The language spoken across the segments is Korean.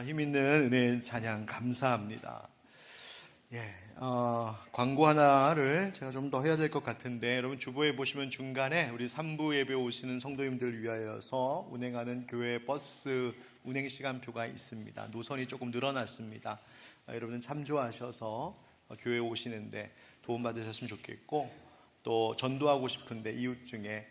힘있는 은혜의 찬양 감사합니다. 광고 하나를 제가 좀 더 해야 될 것 같은데, 여러분 주보에 보시면 중간에 우리 3부 예배 오시는 성도님들을 위하여서 운행하는 교회 버스 운행 시간표가 있습니다. 노선이 조금 늘어났습니다. 여러분 참조하셔서 교회 오시는데 도움받으셨으면 좋겠고, 또 전도하고 싶은데 이웃 중에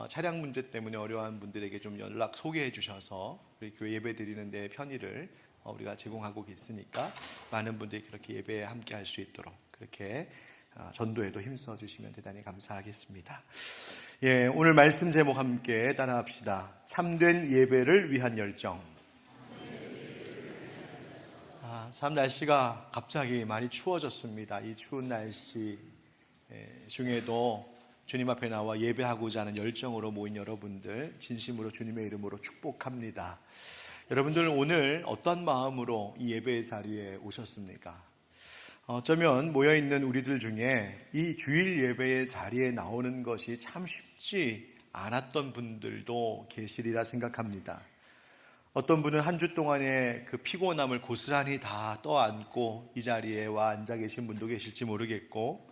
차량 문제 때문에 어려워하는 분들에게 좀 연락 소개해 주셔서 우리 교회 예배 드리는 데 편의를 우리가 제공하고 있으니까 많은 분들이 그렇게 예배에 함께 할 수 있도록 그렇게 전도에도 힘써 주시면 대단히 감사하겠습니다. 오늘 말씀 제목 함께 따라합시다. 참된 예배를 위한 열정. 참 날씨가 갑자기 많이 추워졌습니다. 이 추운 날씨 중에도 주님 앞에 나와 예배하고자 하는 열정으로 모인 여러분들 진심으로 주님의 이름으로 축복합니다. 여러분들 오늘 어떤 마음으로 이 예배의 자리에 오셨습니까? 어쩌면 모여있는 우리들 중에 이 주일 예배의 자리에 나오는 것이 참 쉽지 않았던 분들도 계시리라 생각합니다. 어떤 분은 한 주 동안의 그 피곤함을 고스란히 다 떠안고 이 자리에 와 앉아 계신 분도 계실지 모르겠고,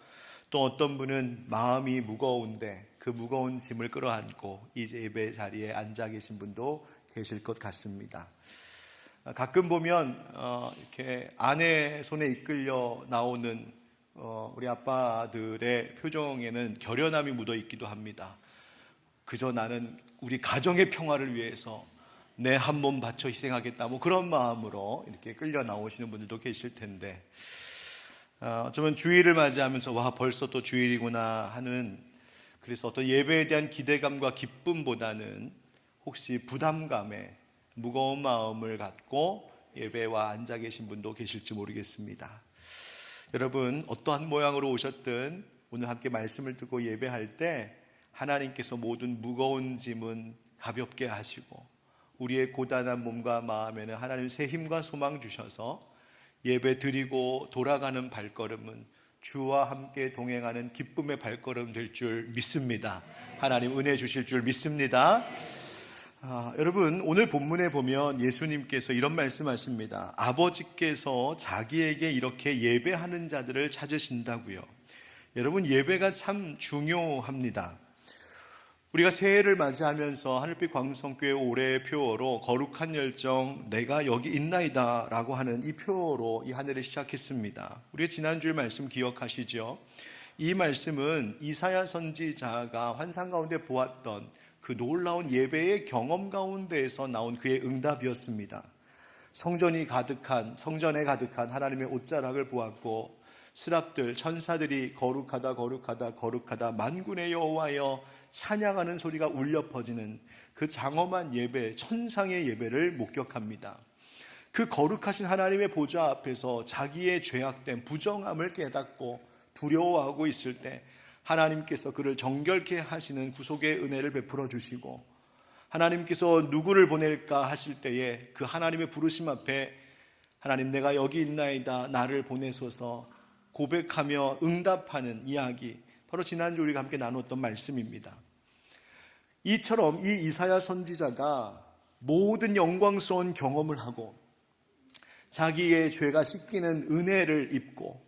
또 어떤 분은 마음이 무거운데 그 무거운 짐을 끌어안고 이 예배 자리에 앉아 계신 분도 계실 것 같습니다. 가끔 보면 이렇게 아내 손에 이끌려 나오는 우리 아빠들의 표정에는 결연함이 묻어 있기도 합니다. 그저 나는 우리 가정의 평화를 위해서 내 한 몸 바쳐 희생하겠다, 그런 마음으로 이렇게 끌려 나오시는 분들도 계실 텐데, 어쩌면 주일을 맞이하면서 와 벌써 또 주일이구나 하는, 그래서 어떤 예배에 대한 기대감과 기쁨보다는 혹시 부담감에 무거운 마음을 갖고 예배와 앉아 계신 분도 계실지 모르겠습니다. 여러분 어떠한 모양으로 오셨든 오늘 함께 말씀을 듣고 예배할 때 하나님께서 모든 무거운 짐은 가볍게 하시고 우리의 고단한 몸과 마음에는 하나님 새 힘과 소망 주셔서 예배 드리고 돌아가는 발걸음은 주와 함께 동행하는 기쁨의 발걸음 될 줄 믿습니다. 하나님 은혜 주실 줄 믿습니다. 여러분 오늘 본문에 보면 예수님께서 이런 말씀하십니다. 아버지께서 자기에게 이렇게 예배하는 자들을 찾으신다고요. 여러분 예배가 참 중요합니다. 우리가 새해를 맞이하면서 하늘빛 광성교회 올해의 표어로 거룩한 열정 내가 여기 있나이다 라고 하는 이 표어로 이 한 해를 시작했습니다. 우리 지난주에 말씀 기억하시죠? 이 말씀은 이사야 선지자가 환상 가운데 보았던 그 놀라운 예배의 경험 가운데에서 나온 그의 응답이었습니다. 성전에 가득한 하나님의 옷자락을 보았고 스랍들 천사들이 거룩하다 거룩하다 거룩하다 만군의 여호와여 찬양하는 소리가 울려 퍼지는 그 장엄한 예배, 천상의 예배를 목격합니다. 그 거룩하신 하나님의 보좌 앞에서 자기의 죄악된 부정함을 깨닫고 두려워하고 있을 때 하나님께서 그를 정결케 하시는 구속의 은혜를 베풀어 주시고, 하나님께서 누구를 보낼까 하실 때에 그 하나님의 부르심 앞에 하나님 내가 여기 있나이다 나를 보내소서 고백하며 응답하는 이야기, 바로 지난주 우리가 함께 나눴던 말씀입니다. 이처럼 이 이사야 선지자가 모든 영광스러운 경험을 하고 자기의 죄가 씻기는 은혜를 입고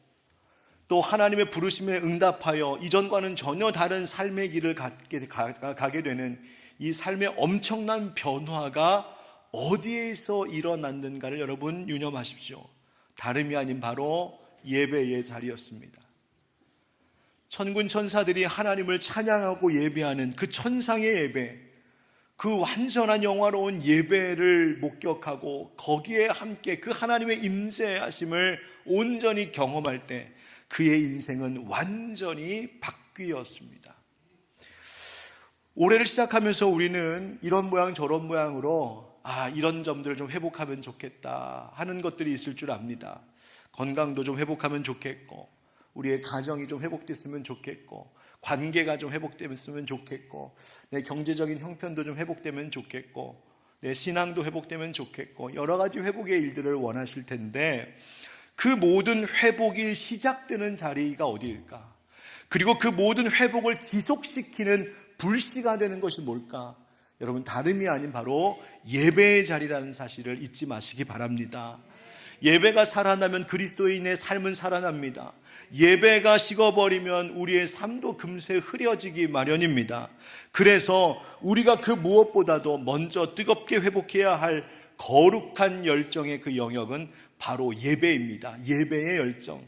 또 하나님의 부르심에 응답하여 이전과는 전혀 다른 삶의 길을 가게 되는 이 삶의 엄청난 변화가 어디에서 일어났는가를 여러분 유념하십시오. 다름이 아닌 바로 예배의 자리였습니다. 천군 천사들이 하나님을 찬양하고 예배하는 그 천상의 예배, 그 완전한 영화로운 예배를 목격하고 거기에 함께 그 하나님의 임재하심을 온전히 경험할 때 그의 인생은 완전히 바뀌었습니다. 올해를 시작하면서 우리는 이런 모양 저런 모양으로 이런 점들을 좀 회복하면 좋겠다 하는 것들이 있을 줄 압니다. 건강도 좀 회복하면 좋겠고, 우리의 가정이 좀 회복됐으면 좋겠고, 관계가 좀 회복됐으면 좋겠고, 내 경제적인 형편도 좀 회복되면 좋겠고, 내 신앙도 회복되면 좋겠고, 여러 가지 회복의 일들을 원하실 텐데 그 모든 회복이 시작되는 자리가 어디일까? 그리고 그 모든 회복을 지속시키는 불씨가 되는 것이 뭘까? 여러분 다름이 아닌 바로 예배의 자리라는 사실을 잊지 마시기 바랍니다. 예배가 살아나면 그리스도인의 삶은 살아납니다. 예배가 식어버리면 우리의 삶도 금세 흐려지기 마련입니다. 그래서 우리가 그 무엇보다도 먼저 뜨겁게 회복해야 할 거룩한 열정의 그 영역은 바로 예배입니다. 예배의 열정.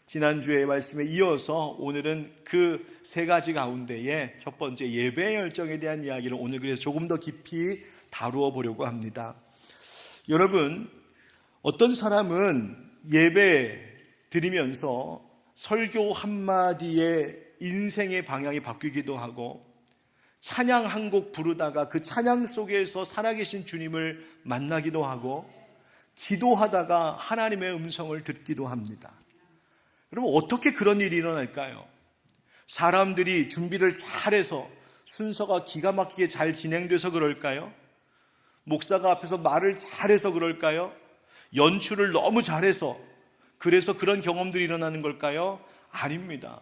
지난주의 말씀에 이어서 오늘은 그 세 가지 가운데에 첫 번째 예배의 열정에 대한 이야기를 오늘 그래서 조금 더 깊이 다루어 보려고 합니다. 여러분, 어떤 사람은 예배 드리면서 설교 한마디에 인생의 방향이 바뀌기도 하고 찬양 한 곡 부르다가 그 찬양 속에서 살아계신 주님을 만나기도 하고 기도하다가 하나님의 음성을 듣기도 합니다. 여러분, 어떻게 그런 일이 일어날까요? 사람들이 준비를 잘해서 순서가 기가 막히게 잘 진행돼서 그럴까요? 목사가 앞에서 말을 잘해서 그럴까요? 연출을 너무 잘해서 그래서 그런 경험들이 일어나는 걸까요? 아닙니다.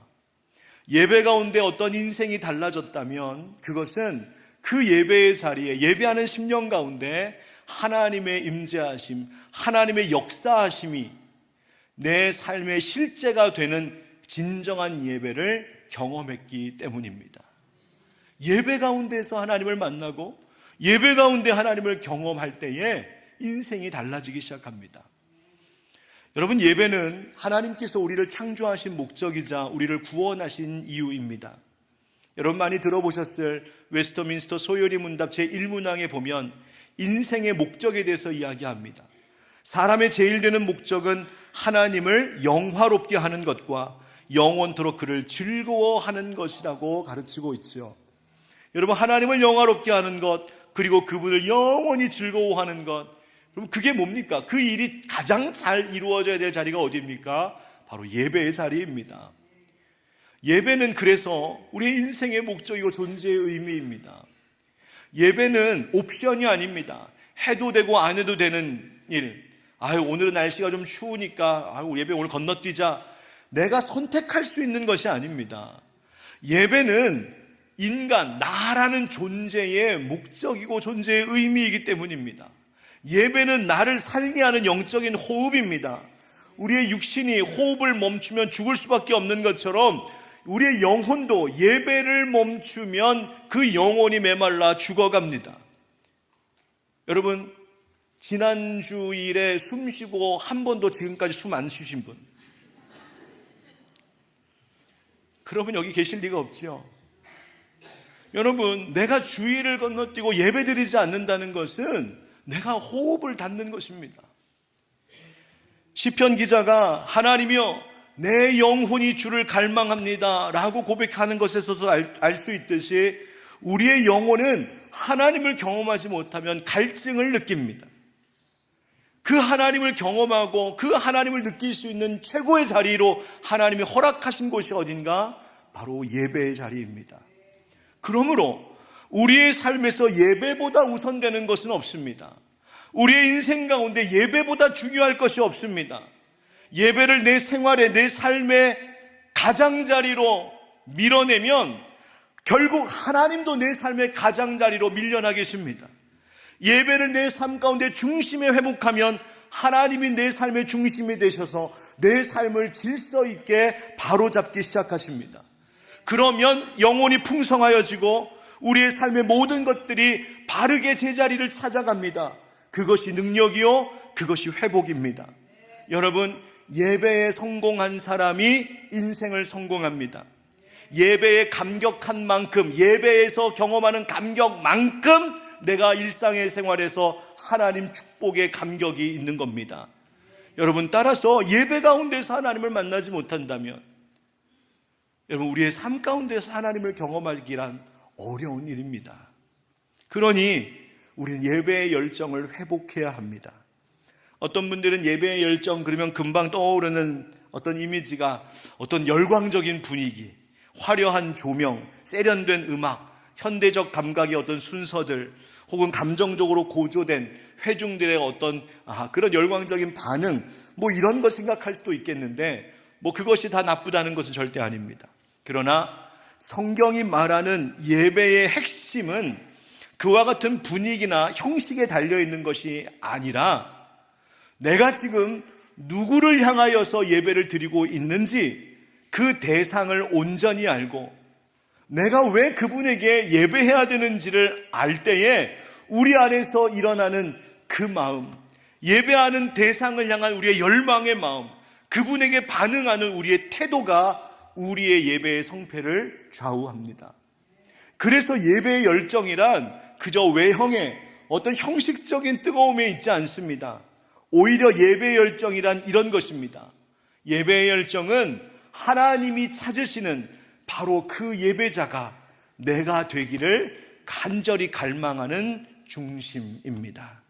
예배 가운데 어떤 인생이 달라졌다면 그것은 그 예배의 자리에 예배하는 심령 가운데 하나님의 임재하심, 하나님의 역사하심이 내 삶의 실제가 되는 진정한 예배를 경험했기 때문입니다. 예배 가운데서 하나님을 만나고 예배 가운데 하나님을 경험할 때에 인생이 달라지기 시작합니다. 여러분, 예배는 하나님께서 우리를 창조하신 목적이자 우리를 구원하신 이유입니다. 여러분 많이 들어보셨을 웨스터민스터 소요리 문답 제1문항에 보면 인생의 목적에 대해서 이야기합니다. 사람의 제일 되는 목적은 하나님을 영화롭게 하는 것과 영원토록 그를 즐거워하는 것이라고 가르치고 있죠. 여러분, 하나님을 영화롭게 하는 것, 그리고 그분을 영원히 즐거워하는 것, 그럼 그게 뭡니까? 그 일이 가장 잘 이루어져야 될 자리가 어디입니까? 바로 예배의 자리입니다. 예배는 그래서 우리의 인생의 목적이고 존재의 의미입니다. 예배는 옵션이 아닙니다. 해도 되고 안 해도 되는 일. 오늘은 날씨가 좀 추우니까 예배 오늘 건너뛰자. 내가 선택할 수 있는 것이 아닙니다. 예배는 인간, 나라는 존재의 목적이고 존재의 의미이기 때문입니다. 예배는 나를 살게 하는 영적인 호흡입니다. 우리의 육신이 호흡을 멈추면 죽을 수밖에 없는 것처럼 우리의 영혼도 예배를 멈추면 그 영혼이 메말라 죽어갑니다. 여러분, 지난주일에 숨 쉬고 한 번도 지금까지 숨 안 쉬신 분, 그러면 여기 계실 리가 없죠. 여러분, 내가 주일을 건너뛰고 예배드리지 않는다는 것은 내가 호흡을 닫는 것입니다. 시편 기자가 하나님이여 내 영혼이 주를 갈망합니다 라고 고백하는 것에서도 알 수 있듯이 우리의 영혼은 하나님을 경험하지 못하면 갈증을 느낍니다. 그 하나님을 경험하고 그 하나님을 느낄 수 있는 최고의 자리로 하나님이 허락하신 곳이 어딘가? 바로 예배의 자리입니다. 그러므로 우리의 삶에서 예배보다 우선되는 것은 없습니다. 우리의 인생 가운데 예배보다 중요할 것이 없습니다. 예배를 내 생활의, 내 삶의 가장자리로 밀어내면 결국 하나님도 내 삶의 가장자리로 밀려나 계십니다. 예배를 내 삶 가운데 중심에 회복하면 하나님이 내 삶의 중심이 되셔서 내 삶을 질서 있게 바로잡기 시작하십니다. 그러면 영혼이 풍성하여지고 우리의 삶의 모든 것들이 바르게 제자리를 찾아갑니다. 그것이 능력이요, 그것이 회복입니다. 여러분, 예배에 성공한 사람이 인생을 성공합니다. 예배에 감격한 만큼, 예배에서 경험하는 감격만큼 내가 일상의 생활에서 하나님 축복의 감격이 있는 겁니다. 여러분, 따라서 예배 가운데서 하나님을 만나지 못한다면 여러분, 우리의 삶 가운데서 하나님을 경험하기란 어려운 일입니다. 그러니 우리는 예배의 열정을 회복해야 합니다. 어떤 분들은 예배의 열정 그러면 금방 떠오르는 어떤 이미지가 어떤 열광적인 분위기, 화려한 조명, 세련된 음악, 현대적 감각의 어떤 순서들, 혹은 감정적으로 고조된 회중들의 어떤 그런 열광적인 반응, 이런 거 생각할 수도 있겠는데 그것이 다 나쁘다는 것은 절대 아닙니다. 그러나 성경이 말하는 예배의 핵심은 그와 같은 분위기나 형식에 달려있는 것이 아니라 내가 지금 누구를 향하여서 예배를 드리고 있는지 그 대상을 온전히 알고 내가 왜 그분에게 예배해야 되는지를 알 때에 우리 안에서 일어나는 그 마음, 예배하는 대상을 향한 우리의 열망의 마음, 그분에게 반응하는 우리의 태도가 우리의 예배의 성패를 좌우합니다. 그래서 예배의 열정이란 그저 외형의 어떤 형식적인 뜨거움에 있지 않습니다. 오히려 예배의 열정이란 이런 것입니다. 예배의 열정은 하나님이 찾으시는 바로 그 예배자가 내가 되기를 간절히 갈망하는 중심입니다.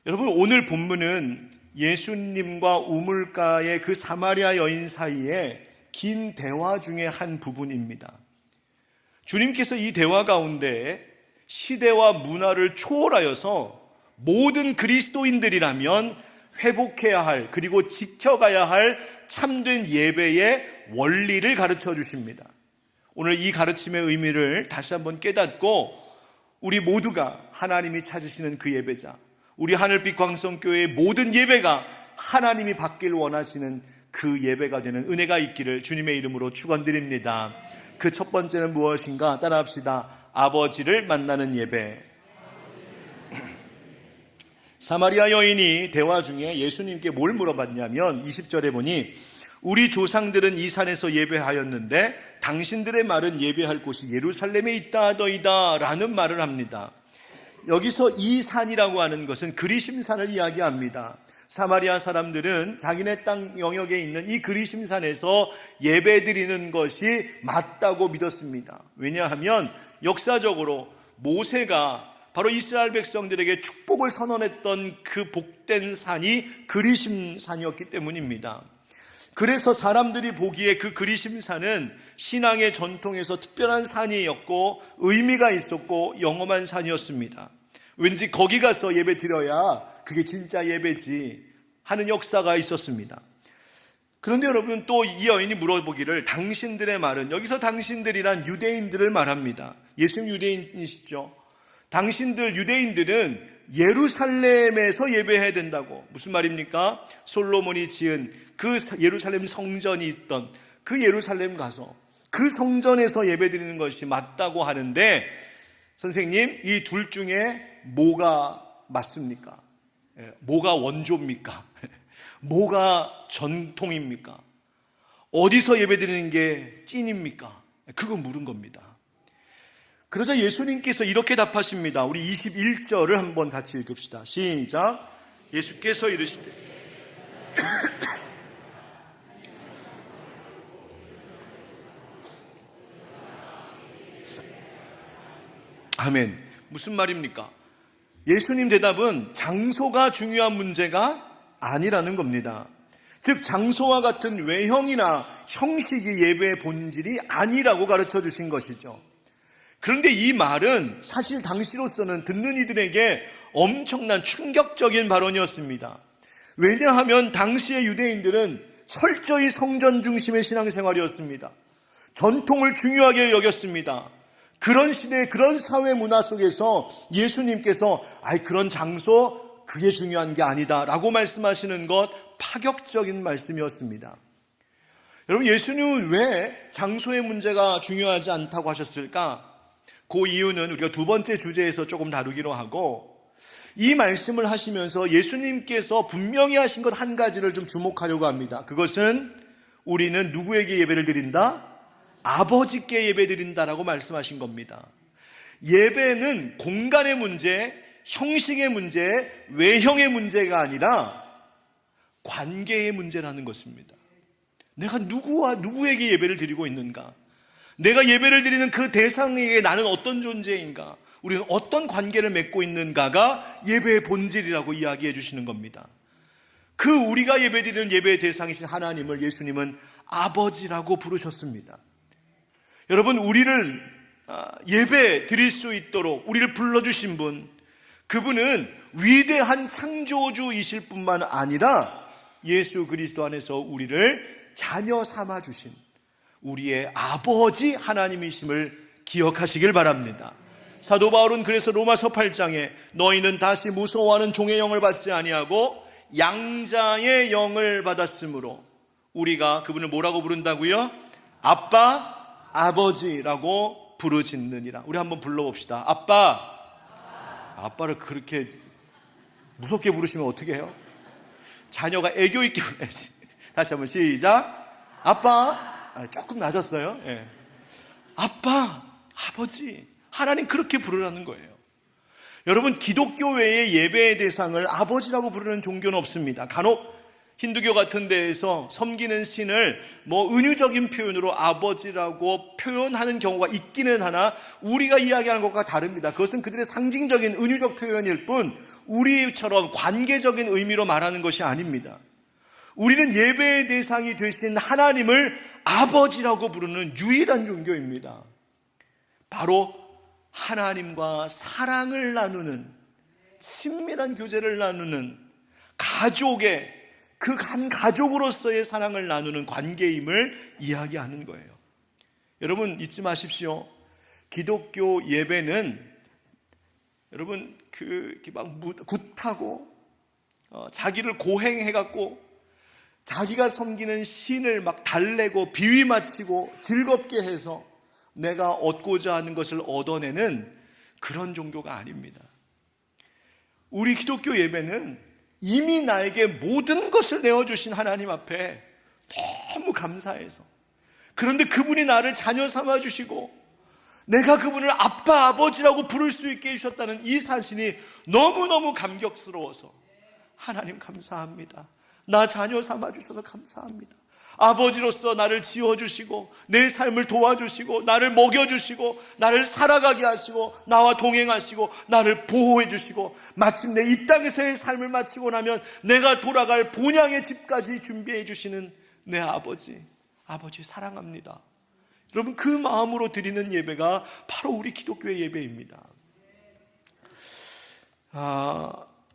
여러분, 오늘 본문은 예수님과 우물가의 그 사마리아 여인 사이에 긴 대화 중에 한 부분입니다. 주님께서 이 대화 가운데 시대와 문화를 초월하여서 모든 그리스도인들이라면 회복해야 할, 그리고 지켜가야 할 참된 예배의 원리를 가르쳐 주십니다. 오늘 이 가르침의 의미를 다시 한번 깨닫고 우리 모두가 하나님이 찾으시는 그 예배자, 우리 하늘빛 광성교회의 모든 예배가 하나님이 받길 원하시는 그 예배가 되는 은혜가 있기를 주님의 이름으로 축원드립니다. 그 첫 번째는 무엇인가? 따라합시다. 아버지를 만나는 예배. 사마리아 여인이 대화 중에 예수님께 뭘 물어봤냐면 20절에 보니 우리 조상들은 이 산에서 예배하였는데 당신들의 말은 예배할 곳이 예루살렘에 있다 하더이다 라는 말을 합니다. 여기서 이 산이라고 하는 것은 그리심산을 이야기합니다. 사마리아 사람들은 자기네 땅 영역에 있는 이 그리심산에서 예배드리는 것이 맞다고 믿었습니다. 왜냐하면 역사적으로 모세가 바로 이스라엘 백성들에게 축복을 선언했던 그 복된 산이 그리심산이었기 때문입니다. 그래서 사람들이 보기에 그 그리심산은 신앙의 전통에서 특별한 산이었고 의미가 있었고 영험한 산이었습니다. 왠지 거기 가서 예배 드려야 그게 진짜 예배지 하는 역사가 있었습니다. 그런데 여러분, 또 이 여인이 물어보기를 당신들의 말은, 여기서 당신들이란 유대인들을 말합니다. 예수님 유대인이시죠. 당신들 유대인들은 예루살렘에서 예배해야 된다고. 무슨 말입니까? 솔로몬이 지은 그 예루살렘 성전이 있던 그 예루살렘 가서 그 성전에서 예배드리는 것이 맞다고 하는데, 선생님, 이 둘 중에 뭐가 맞습니까? 뭐가 원조입니까? 뭐가 전통입니까? 어디서 예배드리는 게 찐입니까? 그거 물은 겁니다. 그러자 예수님께서 이렇게 답하십니다. 우리 21절을 한번 같이 읽읍시다. 시작. 예수께서 이르시되 아멘. 무슨 말입니까? 예수님 대답은 장소가 중요한 문제가 아니라는 겁니다. 즉 장소와 같은 외형이나 형식이 예배의 본질이 아니라고 가르쳐 주신 것이죠. 그런데 이 말은 사실 당시로서는 듣는 이들에게 엄청난 충격적인 발언이었습니다. 왜냐하면 당시의 유대인들은 철저히 성전 중심의 신앙생활이었습니다. 전통을 중요하게 여겼습니다. 그런 시대, 그런 사회 문화 속에서 예수님께서 그런 장소, 그게 중요한 게 아니다 라고 말씀하시는 것, 파격적인 말씀이었습니다. 여러분, 예수님은 왜 장소의 문제가 중요하지 않다고 하셨을까? 그 이유는 우리가 두 번째 주제에서 조금 다루기로 하고, 이 말씀을 하시면서 예수님께서 분명히 하신 것 한 가지를 좀 주목하려고 합니다. 그것은 우리는 누구에게 예배를 드린다? 아버지께 예배드린다라고 말씀하신 겁니다. 예배는 공간의 문제, 형식의 문제, 외형의 문제가 아니라 관계의 문제라는 것입니다. 내가 누구에게 예배를 드리고 있는가? 내가 예배를 드리는 그 대상에게 나는 어떤 존재인가? 우리는 어떤 관계를 맺고 있는가가 예배의 본질이라고 이야기해 주시는 겁니다. 그 우리가 예배드리는 예배의 대상이신 하나님을 예수님은 아버지라고 부르셨습니다. 여러분, 우리를 예배 드릴 수 있도록 우리를 불러주신 분, 그분은 위대한 창조주이실 뿐만 아니라 예수 그리스도 안에서 우리를 자녀 삼아주신 우리의 아버지 하나님이심을 기억하시길 바랍니다. 사도 바울은 그래서 로마서 8장에 너희는 다시 무서워하는 종의 영을 받지 아니하고 양자의 영을 받았으므로 우리가 그분을 뭐라고 부른다고요? 아빠, 아버지라고 부르짖느니라. 우리 한번 불러봅시다. 아빠. 아빠를 그렇게 무섭게 부르시면 어떻게 해요? 자녀가 애교 있게 불러야지. 다시 한번 시작. 아빠. 조금 낮았어요. 예. 아빠, 아버지. 하나님 그렇게 부르라는 거예요. 여러분, 기독교 외의 예배의 대상을 아버지라고 부르는 종교는 없습니다. 간혹 힌두교 같은 데에서 섬기는 신을 은유적인 표현으로 아버지라고 표현하는 경우가 있기는 하나 우리가 이야기하는 것과 다릅니다. 그것은 그들의 상징적인 은유적 표현일 뿐 우리처럼 관계적인 의미로 말하는 것이 아닙니다. 우리는 예배의 대상이 되신 하나님을 아버지라고 부르는 유일한 종교입니다. 바로 하나님과 사랑을 나누는, 친밀한 교제를 나누는 가족의 그 한 가족으로서의 사랑을 나누는 관계임을 이야기하는 거예요. 여러분 잊지 마십시오. 기독교 예배는 여러분 막 굿하고 자기를 고행해갖고 자기가 섬기는 신을 막 달래고 비위 맞히고 즐겁게 해서 내가 얻고자 하는 것을 얻어내는 그런 종교가 아닙니다. 우리 기독교 예배는 이미 나에게 모든 것을 내어주신 하나님 앞에 너무 감사해서, 그런데 그분이 나를 자녀 삼아주시고 내가 그분을 아빠, 아버지라고 부를 수 있게 해주셨다는 이 사실이 너무너무 감격스러워서 하나님 감사합니다. 나 자녀 삼아주셔서 감사합니다. 아버지로서 나를 지어주시고 내 삶을 도와주시고 나를 먹여주시고 나를 살아가게 하시고 나와 동행하시고 나를 보호해주시고 마침내 이 땅에서의 삶을 마치고 나면 내가 돌아갈 본향의 집까지 준비해 주시는 내 아버지 사랑합니다. 여러분, 그 마음으로 드리는 예배가 바로 우리 기독교의 예배입니다.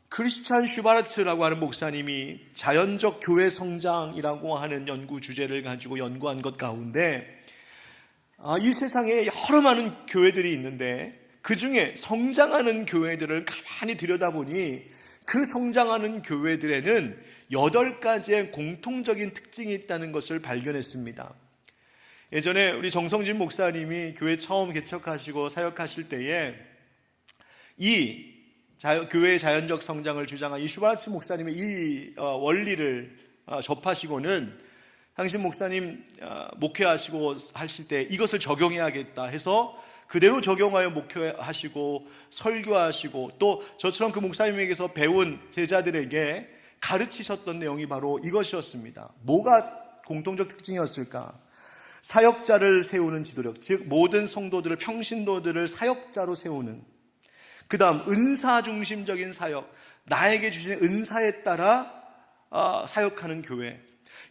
크리스찬 슈바르츠라고 하는 목사님이 자연적 교회 성장이라고 하는 연구 주제를 가지고 연구한 것 가운데 이 세상에 여러 많은 교회들이 있는데 그 중에 성장하는 교회들을 가만히 들여다보니 그 성장하는 교회들에는 8가지의 공통적인 특징이 있다는 것을 발견했습니다. 예전에 우리 정성진 목사님이 교회 처음 개척하시고 사역하실 때에 교회의 자연적 성장을 주장한 이 슈바르츠 목사님의 이 원리를 접하시고는 당신 목사님 목회하시고 하실 때 이것을 적용해야겠다 해서 그대로 적용하여 목회하시고 설교하시고 또 저처럼 그 목사님에게서 배운 제자들에게 가르치셨던 내용이 바로 이것이었습니다. 뭐가 공통적 특징이었을까? 사역자를 세우는 지도력, 즉 모든 성도들을, 평신도들을 사역자로 세우는, 그 다음 은사 중심적인 사역, 나에게 주신 은사에 따라 사역하는 교회,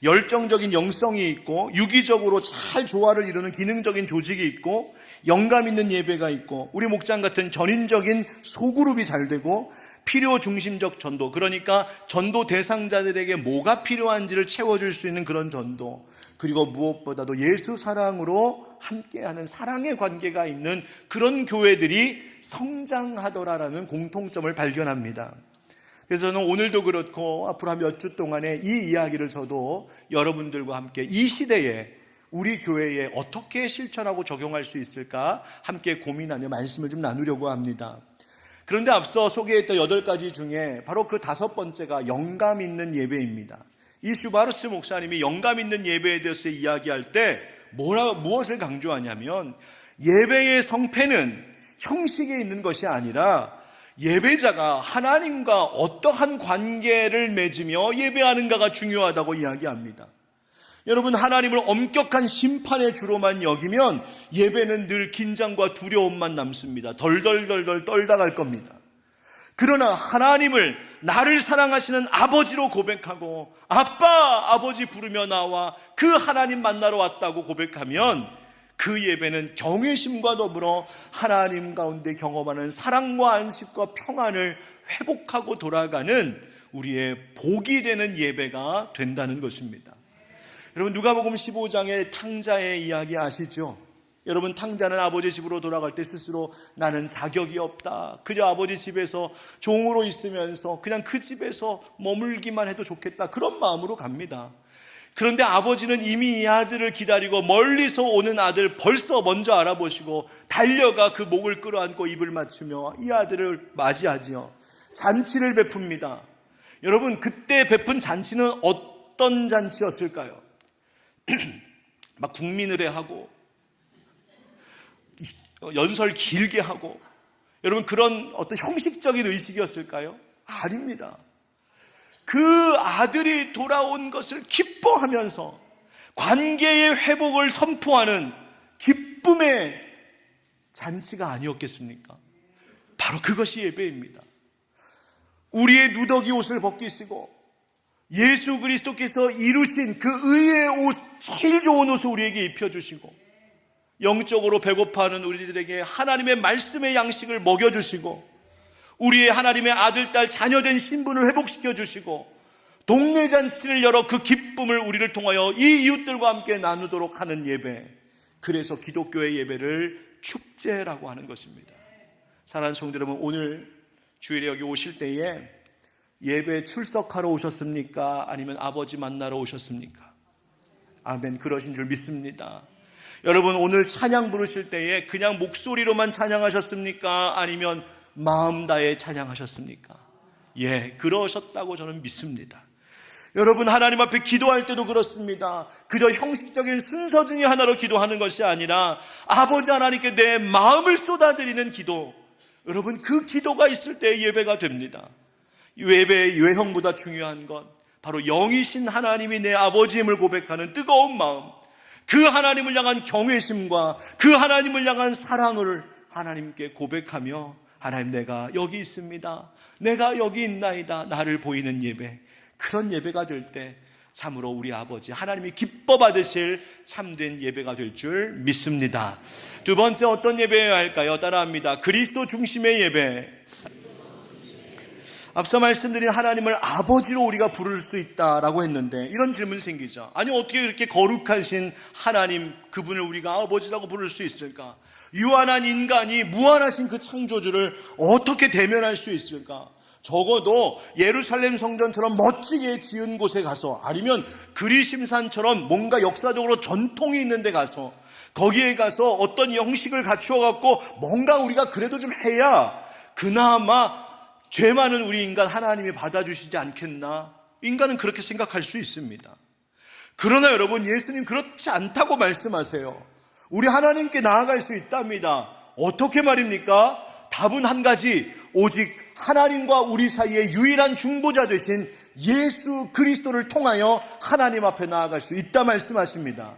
열정적인 영성이 있고 유기적으로 잘 조화를 이루는 기능적인 조직이 있고 영감 있는 예배가 있고 우리 목장 같은 전인적인 소그룹이 잘 되고 필요 중심적 전도, 그러니까 전도 대상자들에게 뭐가 필요한지를 채워줄 수 있는 그런 전도, 그리고 무엇보다도 예수 사랑으로 함께하는 사랑의 관계가 있는 그런 교회들이 성장하더라라는 공통점을 발견합니다. 그래서 저는 오늘도 그렇고 앞으로 한 몇 주 동안에 이 이야기를 저도 여러분들과 함께 이 시대에 우리 교회에 어떻게 실천하고 적용할 수 있을까 함께 고민하며 말씀을 좀 나누려고 합니다. 그런데 앞서 소개했던 8가지 중에 바로 그 5번째가 영감 있는 예배입니다. 이 슈바르츠 목사님이 영감 있는 예배에 대해서 이야기할 때 무엇을 강조하냐면 예배의 성패는 형식에 있는 것이 아니라 예배자가 하나님과 어떠한 관계를 맺으며 예배하는가가 중요하다고 이야기합니다. 여러분, 하나님을 엄격한 심판의 주로만 여기면 예배는 늘 긴장과 두려움만 남습니다. 덜덜덜덜 떨다 갈 겁니다. 그러나 하나님을 나를 사랑하시는 아버지로 고백하고 아빠, 아버지 부르며 나와 그 하나님 만나러 왔다고 고백하면 그 예배는 경외심과 더불어 하나님 가운데 경험하는 사랑과 안식과 평안을 회복하고 돌아가는 우리의 복이 되는 예배가 된다는 것입니다. 여러분, 누가복음 15장의 탕자의 이야기 아시죠? 여러분, 탕자는 아버지 집으로 돌아갈 때 스스로 나는 자격이 없다, 그저 아버지 집에서 종으로 있으면서 그냥 그 집에서 머물기만 해도 좋겠다, 그런 마음으로 갑니다. 그런데 아버지는 이미 이 아들을 기다리고 멀리서 오는 아들 벌써 먼저 알아보시고 달려가 그 목을 끌어안고 입을 맞추며 이 아들을 맞이하지요. 잔치를 베풉니다. 여러분, 그때 베푼 잔치는 어떤 잔치였을까요? 막 국민의례하고 연설 길게 하고, 여러분, 그런 어떤 형식적인 의식이었을까요? 아닙니다. 그 아들이 돌아온 것을 기뻐하면서 관계의 회복을 선포하는 기쁨의 잔치가 아니었겠습니까? 바로 그것이 예배입니다. 우리의 누더기 옷을 벗기시고 예수 그리스도께서 이루신 그 의의 옷, 제일 좋은 옷을 우리에게 입혀주시고 영적으로 배고파하는 우리들에게 하나님의 말씀의 양식을 먹여주시고 우리의 하나님의 아들, 딸, 자녀된 신분을 회복시켜주시고 동네 잔치를 열어 그 기쁨을 우리를 통하여 이 이웃들과 함께 나누도록 하는 예배, 그래서 기독교의 예배를 축제라고 하는 것입니다. 사랑하는 성도 여러분, 오늘 주일에 여기 오실 때에 예배 출석하러 오셨습니까? 아니면 아버지 만나러 오셨습니까? 아멘, 그러신 줄 믿습니다. 여러분, 오늘 찬양 부르실 때에 그냥 목소리로만 찬양하셨습니까? 아니면 마음 다해 찬양하셨습니까? 예, 그러셨다고 저는 믿습니다. 여러분, 하나님 앞에 기도할 때도 그렇습니다. 그저 형식적인 순서 중에 하나로 기도하는 것이 아니라 아버지 하나님께 내 마음을 쏟아드리는 기도, 여러분, 그 기도가 있을 때 예배가 됩니다. 예배의 외형보다 중요한 건 바로 영이신 하나님이 내 아버지임을 고백하는 뜨거운 마음, 그 하나님을 향한 경외심과 그 하나님을 향한 사랑을 하나님께 고백하며, 하나님, 내가 여기 있습니다, 내가 여기 있나이다, 나를 보이는 예배, 그런 예배가 될 때 참으로 우리 아버지 하나님이 기뻐 받으실 참된 예배가 될 줄 믿습니다. 두 번째, 어떤 예배여야 할까요? 따라합니다. 그리스도 중심의 예배. 앞서 말씀드린 하나님을 아버지로 우리가 부를 수 있다라고 했는데 이런 질문 생기죠. 아니, 어떻게 이렇게 거룩하신 하나님, 그분을 우리가 아버지라고 부를 수 있을까? 유한한 인간이 무한하신 그 창조주를 어떻게 대면할 수 있을까? 적어도 예루살렘 성전처럼 멋지게 지은 곳에 가서, 아니면 그리심산처럼 뭔가 역사적으로 전통이 있는 데 가서, 거기에 가서 어떤 형식을 갖추어 갖고 뭔가 우리가 그래도 좀 해야 그나마 죄 많은 우리 인간 하나님이 받아주시지 않겠나? 인간은 그렇게 생각할 수 있습니다. 그러나 여러분, 예수님 그렇지 않다고 말씀하세요. 우리 하나님께 나아갈 수 있답니다. 어떻게 말입니까? 답은 한 가지, 오직 하나님과 우리 사이의 유일한 중보자 되신 예수 그리스도를 통하여 하나님 앞에 나아갈 수 있다 말씀하십니다.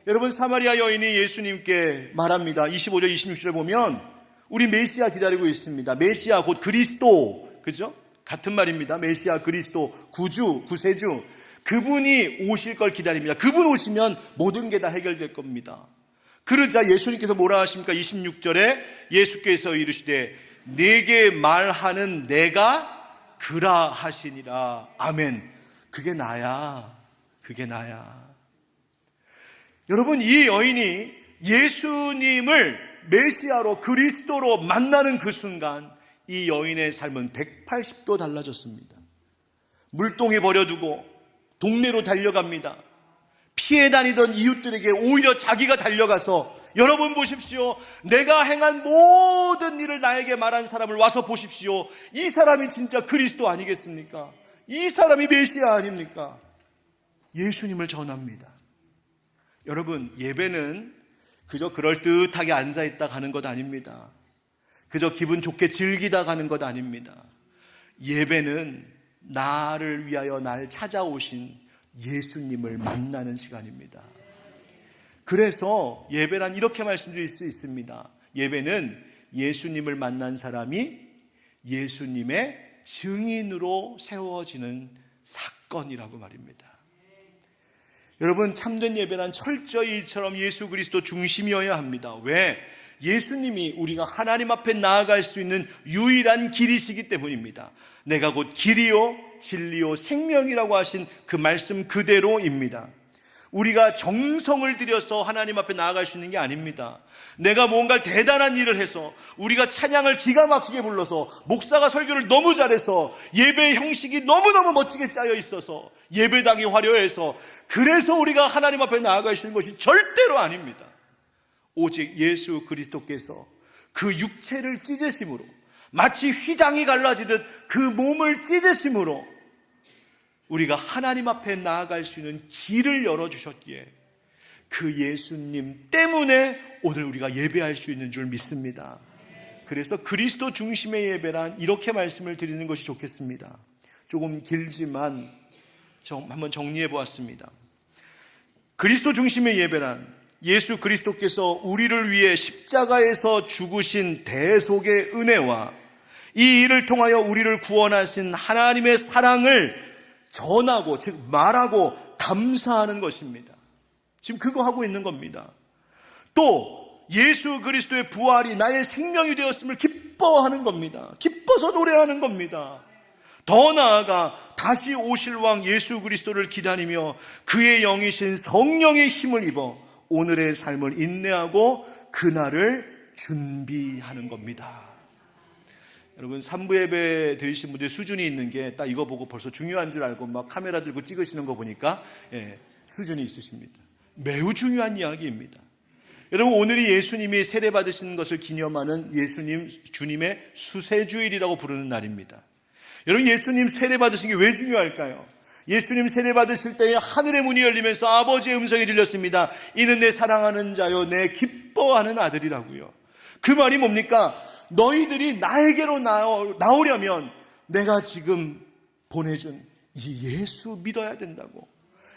여러분, 사마리아 여인이 예수님께 말합니다. 25절 26절에 보면 우리 메시아 기다리고 있습니다. 메시아 곧 그리스도, 그죠? 같은 말입니다. 메시아, 그리스도, 구주, 구세주, 그분이 오실 걸 기다립니다. 그분 오시면 모든 게 다 해결될 겁니다. 그러자 예수님께서 뭐라 하십니까? 26절에 예수께서 이르시되 네게 말하는 내가 그라 하시니라. 아멘. 그게 나야. 그게 나야. 여러분, 이 여인이 예수님을 메시아로, 그리스도로 만나는 그 순간 이 여인의 삶은 180도 달라졌습니다. 물동에 버려두고 동네로 달려갑니다. 피해 다니던 이웃들에게 오히려 자기가 달려가서, 여러분 보십시오, 내가 행한 모든 일을 나에게 말한 사람을 와서 보십시오, 이 사람이 진짜 그리스도 아니겠습니까? 이 사람이 메시아 아닙니까? 예수님을 전합니다. 여러분, 예배는 그저 그럴듯하게 앉아있다 가는 것 아닙니다. 그저 기분 좋게 즐기다 가는 것 아닙니다. 예배는 나를 위하여 날 찾아오신 예수님을 만나는 시간입니다. 그래서 예배란 이렇게 말씀드릴 수 있습니다. 예배는 예수님을 만난 사람이 예수님의 증인으로 세워지는 사건이라고 말입니다. 여러분, 참된 예배란 철저히 이처럼 예수 그리스도 중심이어야 합니다. 왜? 예수님이 우리가 하나님 앞에 나아갈 수 있는 유일한 길이시기 때문입니다. 내가 곧 길이요 진리요 생명이라고 하신 그 말씀 그대로입니다. 우리가 정성을 들여서 하나님 앞에 나아갈 수 있는 게 아닙니다. 내가 뭔가 대단한 일을 해서, 우리가 찬양을 기가 막히게 불러서, 목사가 설교를 너무 잘해서, 예배의 형식이 너무너무 멋지게 짜여 있어서, 예배당이 화려해서, 그래서 우리가 하나님 앞에 나아갈 수 있는 것이 절대로 아닙니다. 오직 예수 그리스도께서 그 육체를 찢으심으로, 마치 휘장이 갈라지듯 그 몸을 찢으심으로 우리가 하나님 앞에 나아갈 수 있는 길을 열어주셨기에, 그 예수님 때문에 오늘 우리가 예배할 수 있는 줄 믿습니다. 그래서 그리스도 중심의 예배란 이렇게 말씀을 드리는 것이 좋겠습니다. 조금 길지만 한번 정리해 보았습니다. 그리스도 중심의 예배란 예수 그리스도께서 우리를 위해 십자가에서 죽으신 대속의 은혜와 이 일을 통하여 우리를 구원하신 하나님의 사랑을 전하고, 즉 말하고 감사하는 것입니다. 지금 그거 하고 있는 겁니다. 또 예수 그리스도의 부활이 나의 생명이 되었음을 기뻐하는 겁니다. 기뻐서 노래하는 겁니다. 더 나아가 다시 오실 왕 예수 그리스도를 기다리며 그의 영이신 성령의 힘을 입어 오늘의 삶을 인내하고 그날을 준비하는 겁니다. 여러분, 3부 예배 드리신 분들 수준이 있는 게 딱 이거 보고 벌써 중요한 줄 알고 막 카메라 들고 찍으시는 거 보니까 수준이 있으십니다. 매우 중요한 이야기입니다. 여러분, 오늘이 예수님이 세례받으시는 것을 기념하는 주님의 수세주일이라고 부르는 날입니다. 여러분, 예수님 세례받으신 게 왜 중요할까요? 예수님 세례받으실 때에 하늘의 문이 열리면서 아버지의 음성이 들렸습니다. 이는 내 사랑하는 자요 내 기뻐하는 아들이라고요. 그 말이 뭡니까? 너희들이 나에게로 나오려면 내가 지금 보내준 이 예수 믿어야 된다고,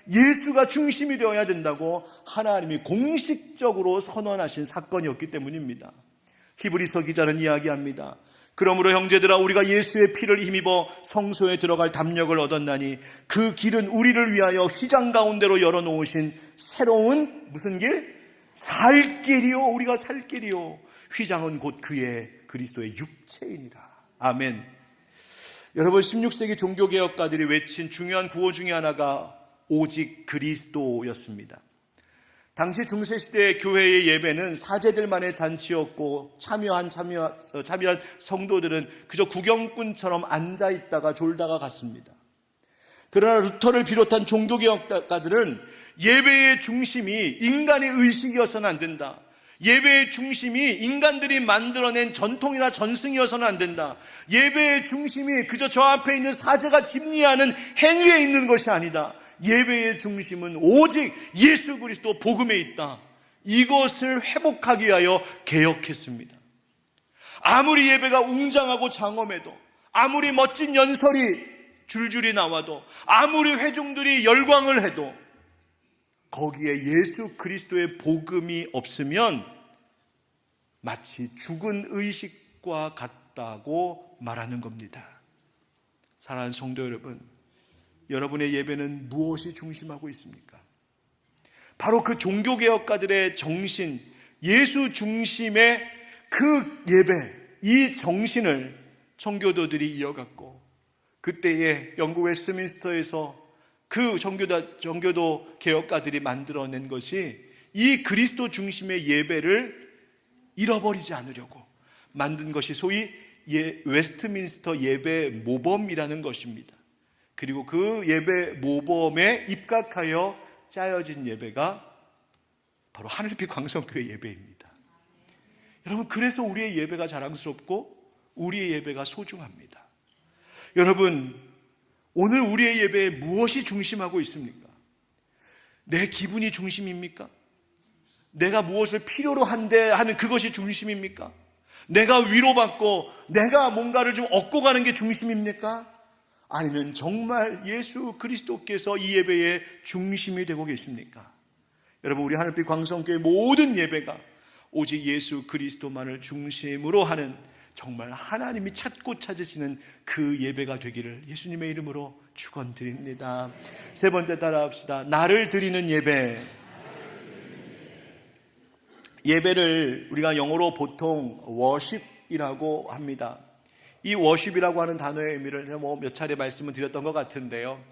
예수가 중심이 되어야 된다고 하나님이 공식적으로 선언하신 사건이었기 때문입니다. 히브리서 기자는 이야기합니다. 그러므로 형제들아, 우리가 예수의 피를 힘입어 성소에 들어갈 담력을 얻었나니 그 길은 우리를 위하여 휘장 가운데로 열어놓으신 새로운 무슨 길? 살 길이요. 우리가 살 길이요. 휘장은 곧 그의 그리스도의 육체이니라. 아멘. 여러분, 16세기 종교개혁가들이 외친 중요한 구호 중에 하나가 오직 그리스도였습니다. 당시 중세시대의 교회의 예배는 사제들만의 잔치였고 참여한 성도들은 그저 구경꾼처럼 앉아있다가 졸다가 갔습니다. 그러나 루터를 비롯한 종교개혁가들은 예배의 중심이 인간의 의식이어서는 안 된다. 예배의 중심이 인간들이 만들어낸 전통이나 전승이어서는 안 된다. 예배의 중심이 그저 저 앞에 있는 사제가 집리하는 행위에 있는 것이 아니다. 예배의 중심은 오직 예수 그리스도 복음에 있다. 이것을 회복하기 위하여 개혁했습니다. 아무리 예배가 웅장하고 장엄해도, 아무리 멋진 연설이 줄줄이 나와도, 아무리 회중들이 열광을 해도 거기에 예수 그리스도의 복음이 없으면 마치 죽은 의식과 같다고 말하는 겁니다. 사랑하는 성도 여러분, 여러분의 예배는 무엇이 중심하고 있습니까? 바로 그 종교개혁가들의 정신, 예수 중심의 그 예배, 이 정신을 청교도들이 이어갔고, 그때의 영국 웨스트민스터에서 그 정교도 개혁가들이 만들어낸 것이 이 그리스도 중심의 예배를 잃어버리지 않으려고 만든 것이 소위 웨스트민스터 예배 모범이라는 것입니다. 그리고 그 예배 모범에 입각하여 짜여진 예배가 바로 하늘빛 광성교회 예배입니다. 여러분, 그래서 우리의 예배가 자랑스럽고 우리의 예배가 소중합니다. 여러분, 오늘 우리의 예배에 무엇이 중심하고 있습니까? 내 기분이 중심입니까? 내가 무엇을 필요로 한데 하는 그것이 중심입니까? 내가 위로받고 내가 뭔가를 좀 얻고 가는 게 중심입니까? 아니면 정말 예수 그리스도께서 이 예배의 중심이 되고 계십니까? 여러분, 우리 하늘빛 광성교회 모든 예배가 오직 예수 그리스도만을 중심으로 하는, 정말 하나님이 찾고 찾으시는 그 예배가 되기를 예수님의 이름으로 축원드립니다. 세 번째 따라합시다. 나를 드리는 예배. 예배를 우리가 영어로 보통 worship이라고 합니다. 이 worship이라고 하는 단어의 의미를 몇 차례 말씀을 드렸던 것 같은데요.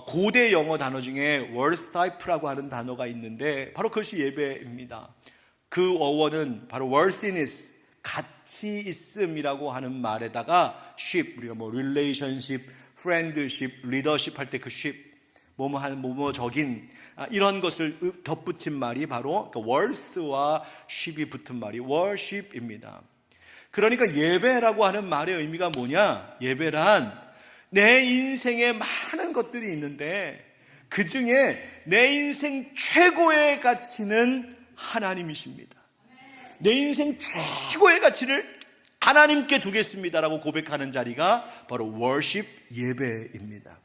고대 영어 단어 중에 worship라고 하는 단어가 있는데 바로 그것이 예배입니다. 그 어원은 바로 worthiness, 가치 있음이라고 하는 말에다가 ship, 우리가 relationship, friendship, leadership 할 때 그 ship, 뭐뭐적인 이런 것을 덧붙인 말이 바로 worth와 ship이 붙은 말이 worship입니다. 그러니까 예배라고 하는 말의 의미가 뭐냐? 예배란 내 인생에 많은 것들이 있는데 그 중에 내 인생 최고의 가치는 하나님이십니다. 내 인생 최고의 가치를 하나님께 두겠습니다라고 고백하는 자리가 바로 worship, 예배입니다.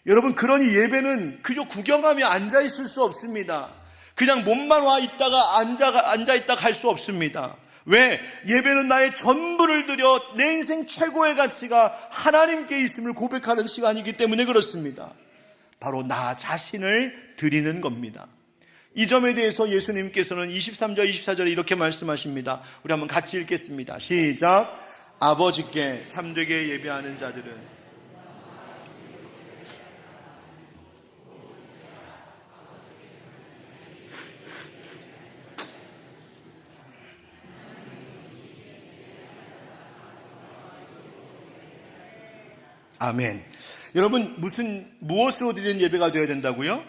여러분, 그러니 예배는 그저 구경하며 앉아있을 수 없습니다. 그냥 몸만 와 있다가 앉아있다가 갈 수 없습니다. 왜? 예배는 나의 전부를 들여 내 인생 최고의 가치가 하나님께 있음을 고백하는 시간이기 때문에 그렇습니다. 바로 나 자신을 드리는 겁니다. 이 점에 대해서 예수님께서는 23절, 24절에 이렇게 말씀하십니다. 우리 한번 같이 읽겠습니다. 시작. 아버지께 참되게 예배하는 자들은 아멘. 여러분, 무엇으로 드리는 예배가 되어야 된다고요?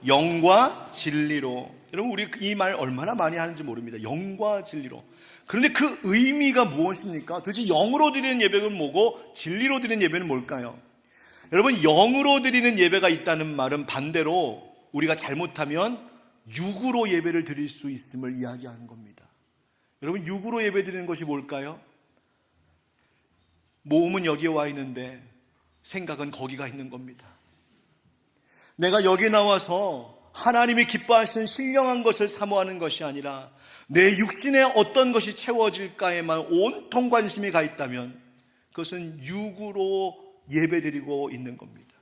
영과 진리로. 여러분, 우리 이 말 얼마나 많이 하는지 모릅니다. 영과 진리로. 그런데 그 의미가 무엇입니까? 도대체 영으로 드리는 예배는 뭐고 진리로 드리는 예배는 뭘까요? 여러분, 영으로 드리는 예배가 있다는 말은 반대로 우리가 잘못하면 육으로 예배를 드릴 수 있음을 이야기하는 겁니다. 여러분, 육으로 예배 드리는 것이 뭘까요? 몸은 여기에 와 있는데 생각은 거기가 있는 겁니다. 내가 여기 나와서 하나님이 기뻐하시는 신령한 것을 사모하는 것이 아니라 내 육신에 어떤 것이 채워질까에만 온통 관심이 가 있다면 그것은 육으로 예배드리고 있는 겁니다.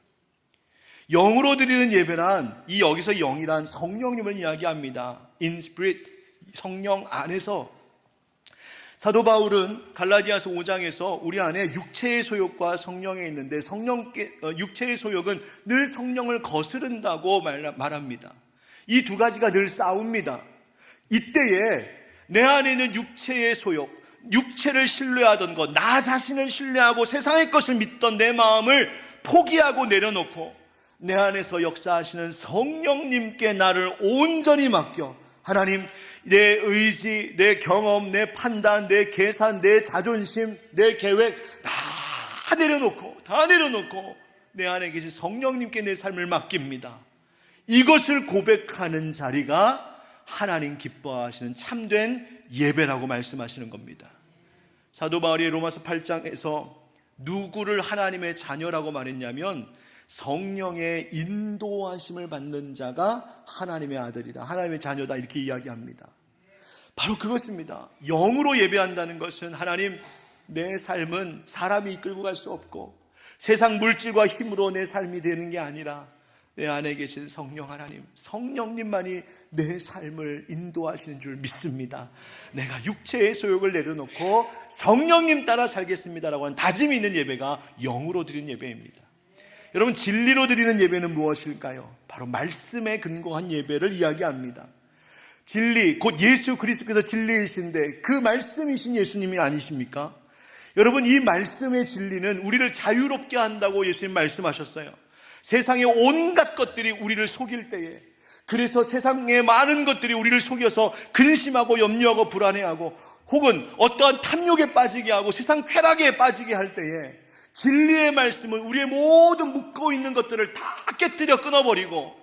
영으로 드리는 예배란, 여기서 영이란 성령님을 이야기합니다. In spirit, 성령 안에서. 사도 바울은 갈라디아서 5장에서 우리 안에 육체의 소욕과 성령에 있는데 육체의 소욕은 늘 성령을 거스른다고 말합니다. 이 두 가지가 늘 싸웁니다. 이때에 내 안에 있는 육체의 소욕, 육체를 신뢰하던 것, 나 자신을 신뢰하고 세상의 것을 믿던 내 마음을 포기하고 내려놓고 내 안에서 역사하시는 성령님께 나를 온전히 맡겨 하나님, 내 의지, 내 경험, 내 판단, 내 계산, 내 자존심, 내 계획 다 내려놓고 내 안에 계신 성령님께 내 삶을 맡깁니다. 이것을 고백하는 자리가 하나님 기뻐하시는 참된 예배라고 말씀하시는 겁니다. 사도 바울이 로마서 8장에서 누구를 하나님의 자녀라고 말했냐면 성령의 인도하심을 받는 자가 하나님의 아들이다, 하나님의 자녀다, 이렇게 이야기합니다. 바로 그것입니다. 영으로 예배한다는 것은 하나님, 내 삶은 사람이 이끌고 갈 수 없고 세상 물질과 힘으로 내 삶이 되는 게 아니라 내 안에 계신 성령 하나님, 성령님만이 내 삶을 인도하시는 줄 믿습니다. 내가 육체의 소욕을 내려놓고 성령님 따라 살겠습니다라고 하는 다짐이 있는 예배가 영으로 드리는 예배입니다. 여러분, 진리로 드리는 예배는 무엇일까요? 바로 말씀에 근거한 예배를 이야기합니다. 진리, 곧 예수 그리스도께서 진리이신데 그 말씀이신 예수님이 아니십니까? 여러분, 이 말씀의 진리는 우리를 자유롭게 한다고 예수님 말씀하셨어요. 세상의 온갖 것들이 우리를 속일 때에, 그래서 세상의 많은 것들이 우리를 속여서 근심하고 염려하고 불안해하고 혹은 어떠한 탐욕에 빠지게 하고 세상 쾌락에 빠지게 할 때에 진리의 말씀은 우리의 모든 묶고 있는 것들을 다 깨뜨려 끊어버리고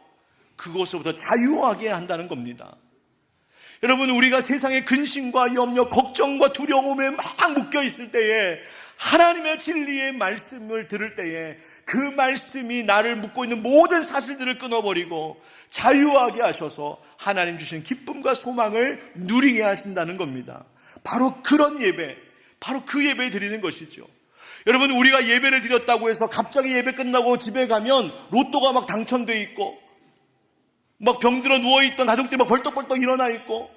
그곳으로부터 자유하게 한다는 겁니다. 여러분, 우리가 세상의 근심과 염려, 걱정과 두려움에 막 묶여 있을 때에 하나님의 진리의 말씀을 들을 때에 그 말씀이 나를 묶고 있는 모든 사실들을 끊어버리고 자유하게 하셔서 하나님 주신 기쁨과 소망을 누리게 하신다는 겁니다. 바로 그런 예배, 바로 그 예배 드리는 것이죠. 여러분, 우리가 예배를 드렸다고 해서 갑자기 예배 끝나고 집에 가면 로또가 막 당첨돼 있고 막 병들어 누워있던 가족들이 막 벌떡벌떡 일어나 있고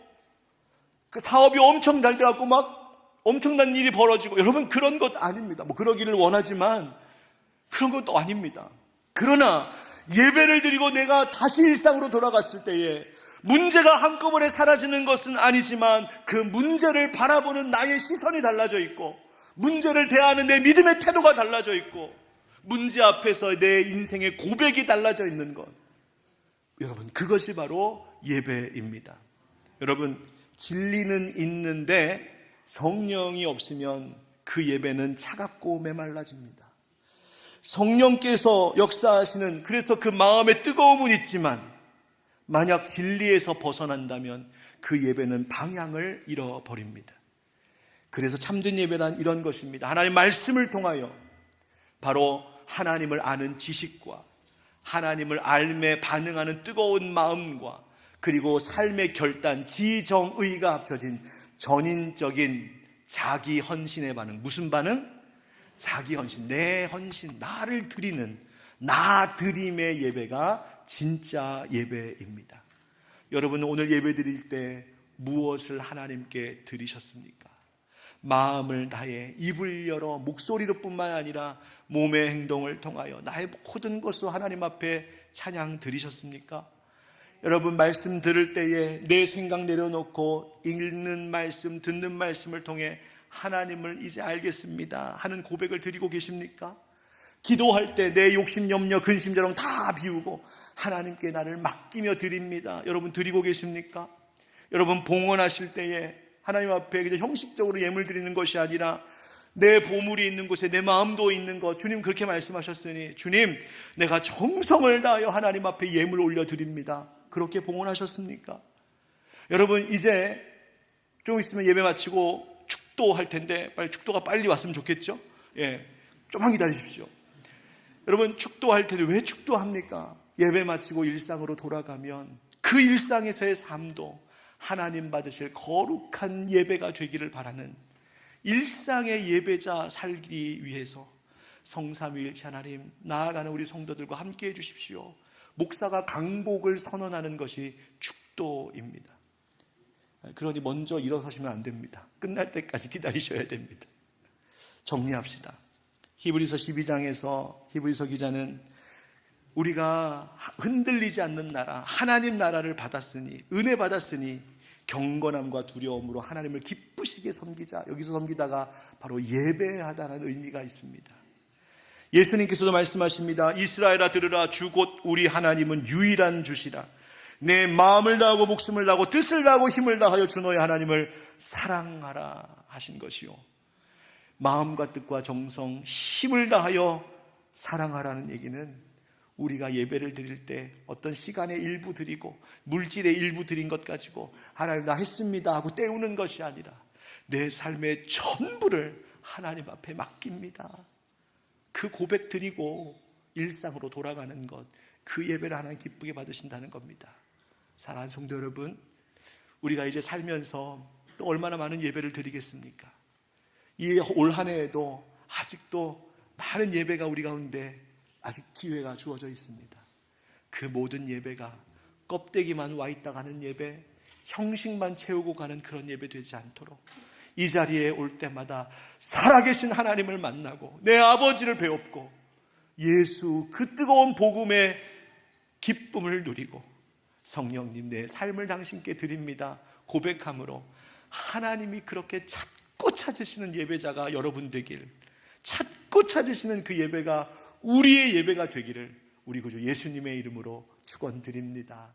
그 사업이 엄청 잘 돼갖고 막 엄청난 일이 벌어지고, 여러분, 그런 것 아닙니다. 그러기를 원하지만 그런 것도 아닙니다. 그러나 예배를 드리고 내가 다시 일상으로 돌아갔을 때에 문제가 한꺼번에 사라지는 것은 아니지만 그 문제를 바라보는 나의 시선이 달라져 있고, 문제를 대하는 내 믿음의 태도가 달라져 있고, 문제 앞에서 내 인생의 고백이 달라져 있는 것, 여러분, 그것이 바로 예배입니다. 여러분, 진리는 있는데 성령이 없으면 그 예배는 차갑고 메말라집니다. 성령께서 역사하시는, 그래서 그 마음의 뜨거움은 있지만 만약 진리에서 벗어난다면 그 예배는 방향을 잃어버립니다. 그래서 참된 예배란 이런 것입니다. 하나님의 말씀을 통하여 바로 하나님을 아는 지식과 하나님을 알매 반응하는 뜨거운 마음과 그리고 삶의 결단, 지정의가 합쳐진 전인적인 자기 헌신의 반응. 무슨 반응? 자기 헌신, 내 헌신, 나를 드리는 나 드림의 예배가 진짜 예배입니다. 여러분, 오늘 예배 드릴 때 무엇을 하나님께 드리셨습니까? 마음을 다해 입을 열어 목소리로 뿐만 아니라 몸의 행동을 통하여 나의 모든 것으로 하나님 앞에 찬양 드리셨습니까? 여러분, 말씀 들을 때에 내 생각 내려놓고 읽는 말씀, 듣는 말씀을 통해 하나님을 이제 알겠습니다 하는 고백을 드리고 계십니까? 기도할 때 내 욕심, 염려, 근심, 자랑 다 비우고 하나님께 나를 맡기며 드립니다. 여러분, 드리고 계십니까? 여러분, 봉헌하실 때에 하나님 앞에 그냥 형식적으로 예물 드리는 것이 아니라 내 보물이 있는 곳에 내 마음도 있는 것, 주님 그렇게 말씀하셨으니 주님, 내가 정성을 다하여 하나님 앞에 예물 올려드립니다. 그렇게 봉헌하셨습니까? 여러분, 이제 좀 있으면 예배 마치고 축도할 텐데 빨리 축도가 빨리 왔으면 좋겠죠? 예, 좀만 기다리십시오. 여러분, 축도할 텐데 왜 축도합니까? 예배 마치고 일상으로 돌아가면 그 일상에서의 삶도 하나님 받으실 거룩한 예배가 되기를 바라는 일상의 예배자 살기 위해서 성삼위일체 하나님, 나아가는 우리 성도들과 함께 해주십시오. 목사가 강복을 선언하는 것이 축도입니다. 그러니 먼저 일어서시면 안 됩니다. 끝날 때까지 기다리셔야 됩니다. 정리합시다. 히브리서 12장에서 히브리서 기자는 우리가 흔들리지 않는 나라, 하나님 나라를 받았으니, 은혜 받았으니 경건함과 두려움으로 하나님을 기쁘시게 섬기자. 여기서 섬기다가 바로 예배하다라는 의미가 있습니다. 예수님께서도 말씀하십니다. 이스라엘아 들으라, 주 곧 우리 하나님은 유일한 주시라. 내 마음을 다하고 목숨을 다하고 뜻을 다하고 힘을 다하여 주 너의 하나님을 사랑하라 하신 것이요, 마음과 뜻과 정성, 힘을 다하여 사랑하라는 얘기는 우리가 예배를 드릴 때 어떤 시간의 일부 드리고 물질의 일부 드린 것 가지고 하나님 나 했습니다 하고 때우는 것이 아니라 내 삶의 전부를 하나님 앞에 맡깁니다. 그 고백 드리고 일상으로 돌아가는 것, 그 예배를 하나님 기쁘게 받으신다는 겁니다. 사랑하는 성도 여러분, 우리가 이제 살면서 또 얼마나 많은 예배를 드리겠습니까? 이 올 한 해에도 아직도 많은 예배가 우리 가운데 아직 기회가 주어져 있습니다. 그 모든 예배가 껍데기만 와 있다 가는 예배, 형식만 채우고 가는 그런 예배 되지 않도록 이 자리에 올 때마다 살아계신 하나님을 만나고 내 아버지를 배웁고 예수 그 뜨거운 복음의 기쁨을 누리고 성령님 내 삶을 당신께 드립니다 고백함으로 하나님이 그렇게 찾고 찾으시는 예배자가 여러분 되길, 찾고 찾으시는 그 예배가 우리의 예배가 되기를 우리 구주 예수님의 이름으로 축원드립니다.